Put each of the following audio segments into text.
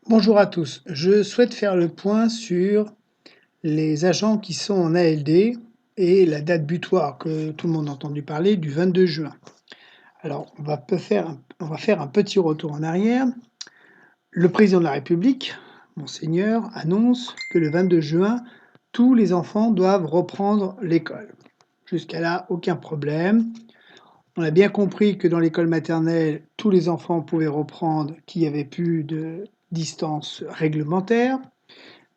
Bonjour à tous. Je souhaite faire le point sur les agents qui sont en ALD et la date butoir que tout le monde a entendu parler du 22 juin. Alors, on va faire un petit retour en arrière. Le président de la République, Monseigneur, annonce que le 22 juin, tous les enfants doivent reprendre l'école. Jusqu'à là, aucun problème. On a bien compris que dans l'école maternelle, tous les enfants pouvaient reprendre, qu'il n'y avait plus de distance réglementaire.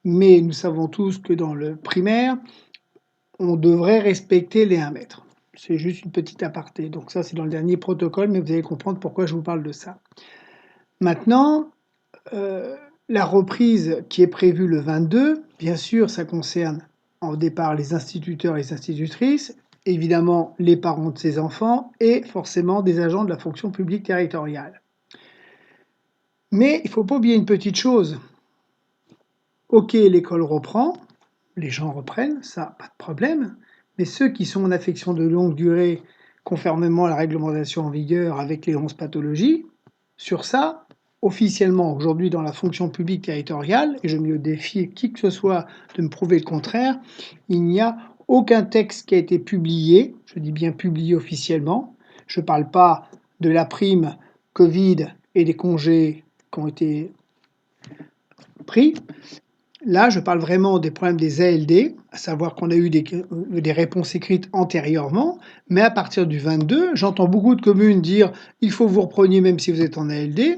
Mais nous savons tous que dans le primaire, on devrait respecter les 1 mètre. C'est juste une petite aparté. Donc ça, c'est dans le dernier protocole, mais vous allez comprendre pourquoi je vous parle de ça. Maintenant, la reprise qui est prévue le 22, bien sûr, ça concerne au départ les instituteurs et les institutrices, évidemment les parents de ces enfants et forcément des agents de la fonction publique territoriale. Mais il ne faut pas oublier une petite chose. Ok, l'école reprend, les gens reprennent, ça, pas de problème. Mais ceux qui sont en affection de longue durée, conformément à la réglementation en vigueur avec les 11 pathologies, sur ça, officiellement aujourd'hui dans la fonction publique territoriale, et je me défie qui que ce soit de me prouver le contraire, il n'y a aucun texte qui a été publié, je dis bien publié officiellement. Je ne parle pas de la prime Covid et des congés qui ont été pris. Là, je parle vraiment des problèmes des ALD, à savoir qu'on a eu des réponses écrites antérieurement, mais à partir du 22, j'entends beaucoup de communes dire il faut que vous repreniez même si vous êtes en ALD.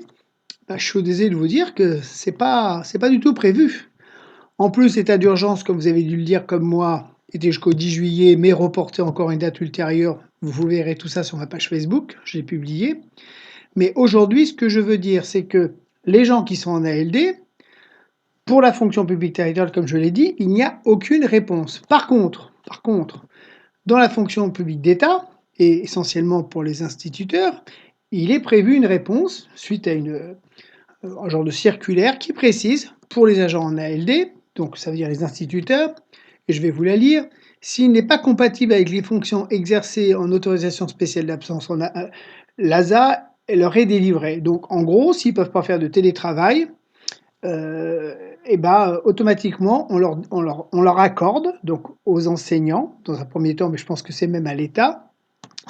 Bah, je suis désolé de vous dire que c'est pas du tout prévu. En plus, l'état d'urgence, comme vous avez dû le dire comme moi, était jusqu'au 10 juillet, mais reporté encore à une date ultérieure. Vous verrez tout ça sur ma page Facebook, je l'ai publié. Mais aujourd'hui, ce que je veux dire, c'est que les gens qui sont en ALD, pour la fonction publique territoriale, comme je l'ai dit, il n'y a aucune réponse. Par contre, dans la fonction publique d'État, et essentiellement pour les instituteurs, il est prévu une réponse suite à un genre de circulaire qui précise, pour les agents en ALD, donc ça veut dire les instituteurs, et je vais vous la lire, s'il n'est pas compatible avec les fonctions exercées en autorisation spéciale d'absence, l'ASA leur est délivrée. Donc en gros, s'ils ne peuvent pas faire de télétravail, et automatiquement, on leur accorde, donc aux enseignants, dans un premier temps, mais je pense que c'est même à l'État,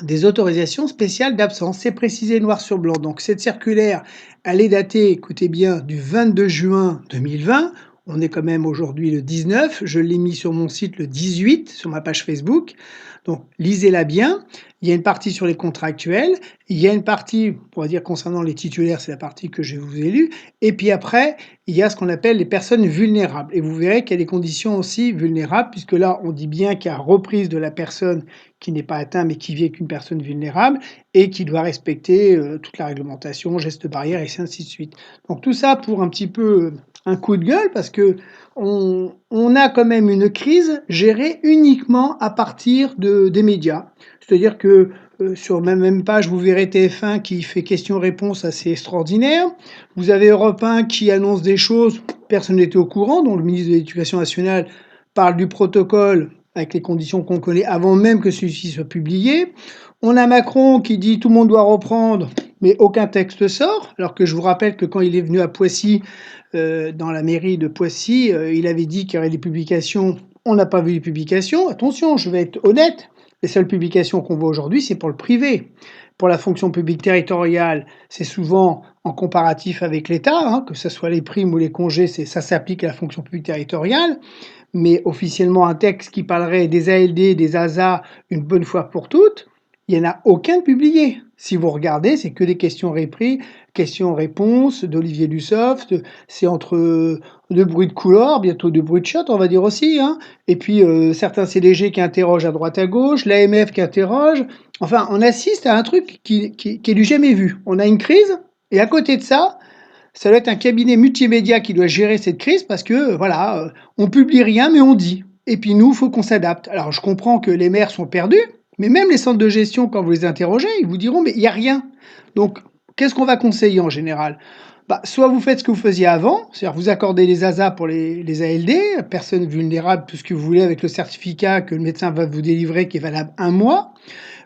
des autorisations spéciales d'absence. C'est précisé noir sur blanc. Donc cette circulaire, elle est datée, écoutez bien, du 22 juin 2020. On est quand même aujourd'hui le 19. Je l'ai mis sur mon site le 18, sur ma page Facebook. Donc lisez-la bien. Il y a une partie sur les contractuels. Il y a une partie, on va dire, concernant les titulaires, c'est la partie que je vous ai lue. Et puis après, il y a ce qu'on appelle les personnes vulnérables. Et vous verrez qu'il y a des conditions aussi vulnérables, puisque là, on dit bien qu'il y a reprise de la personne qui n'est pas atteinte, mais qui vit avec une personne vulnérable et qui doit respecter toute la réglementation, gestes barrières, et ainsi de suite. Donc tout ça pour un petit peu un coup de gueule, parce que on a quand même une crise gérée uniquement à partir des médias. C'est-à-dire que sur ma même page, vous verrez TF1 qui fait questions-réponses assez extraordinaires. Vous avez Europe 1 qui annonce des choses, personne n'était au courant, dont le ministre de l'Éducation nationale parle du protocole avec les conditions qu'on connaît avant même que celui-ci soit publié. On a Macron qui dit tout le monde doit reprendre, mais aucun texte sort, alors que je vous rappelle que quand il est venu à Poissy, dans la mairie de Poissy, il avait dit qu'il y aurait des publications. On n'a pas vu les publications. Attention, je vais être honnête, les seules publications qu'on voit aujourd'hui, c'est pour le privé. Pour la fonction publique territoriale, c'est souvent en comparatif avec l'État, hein, que ce soit les primes ou les congés, ça s'applique à la fonction publique territoriale. Mais officiellement, un texte qui parlerait des ALD, des ASA, une bonne fois pour toutes, il n'y en a aucun de publié. Si vous regardez, c'est que des questions-réponses d'Olivier Dussopt, c'est entre deux bruits de couloir, bientôt deux bruits de shot, on va dire aussi, hein. Et puis certains CDG qui interrogent à droite à gauche, l'AMF qui interroge. Enfin, on assiste à un truc qui est du jamais vu. On a une crise, et à côté de ça, ça doit être un cabinet multimédia qui doit gérer cette crise parce que, voilà, on publie rien, mais on dit. Et puis nous, il faut qu'on s'adapte. Alors, je comprends que les maires sont perdus, mais même les centres de gestion, quand vous les interrogez, ils vous diront, mais il n'y a rien. Donc, qu'est-ce qu'on va conseiller en général? Soit vous faites ce que vous faisiez avant, c'est-à-dire vous accordez les ASA pour les ALD, personnes vulnérables, tout ce que vous voulez, avec le certificat que le médecin va vous délivrer qui est valable 1 mois,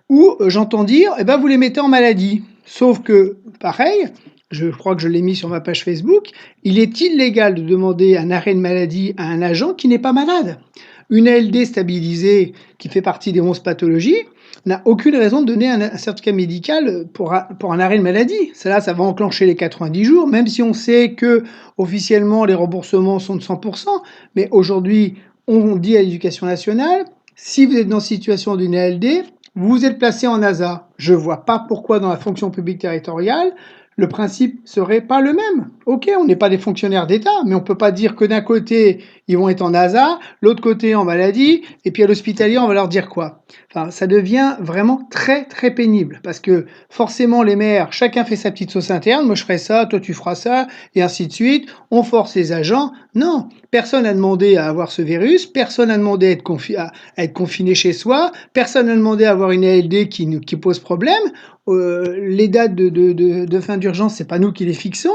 ou j'entends dire, eh ben, vous les mettez en maladie. Sauf que, pareil, je crois que je l'ai mis sur ma page Facebook, il est illégal de demander un arrêt de maladie à un agent qui n'est pas malade. Une ALD stabilisée, qui fait partie des 11 pathologies, n'a aucune raison de donner un certificat médical pour un arrêt de maladie. Ça va enclencher les 90 jours, même si on sait que officiellement les remboursements sont de 100%. Mais aujourd'hui, on dit à l'Éducation nationale, si vous êtes dans la situation d'une ALD, vous êtes placé en ASA. Je ne vois pas pourquoi dans la fonction publique territoriale, le principe serait pas le même. Ok, on n'est pas des fonctionnaires d'État, mais on peut pas dire que d'un côté, ils vont être en ASA, l'autre côté en maladie, et puis à l'hospitalier, on va leur dire quoi? Enfin, ça devient vraiment très, très pénible, parce que forcément, les maires, chacun fait sa petite sauce interne, moi je ferai ça, toi tu feras ça, et ainsi de suite. On force les agents. Non, personne n'a demandé à avoir ce virus, personne n'a demandé à être confiné chez soi, personne n'a demandé à avoir une ALD qui pose problème. Les dates de fin d'urgence, c'est pas nous qui les fixons.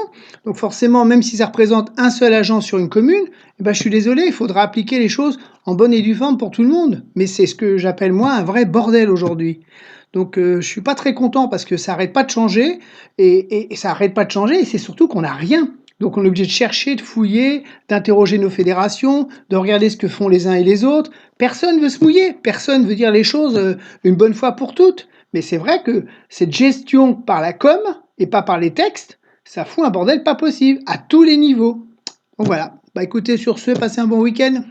Donc forcément, même si ça représente un seul agent sur une commune, eh ben, je suis désolé, il faudra appliquer les choses en bonne et due forme pour tout le monde. Mais c'est ce que j'appelle moi un vrai bordel aujourd'hui. Donc je suis pas très content parce que ça arrête pas de changer et ça arrête pas de changer et c'est surtout qu'on n'a rien. Donc on est obligé de chercher, de fouiller, d'interroger nos fédérations, de regarder ce que font les uns et les autres. Personne veut se mouiller, personne veut dire les choses une bonne fois pour toutes. Mais c'est vrai que cette gestion par la com et pas par les textes, ça fout un bordel pas possible à tous les niveaux. Donc voilà. Bah écoutez, sur ce, passez un bon week-end.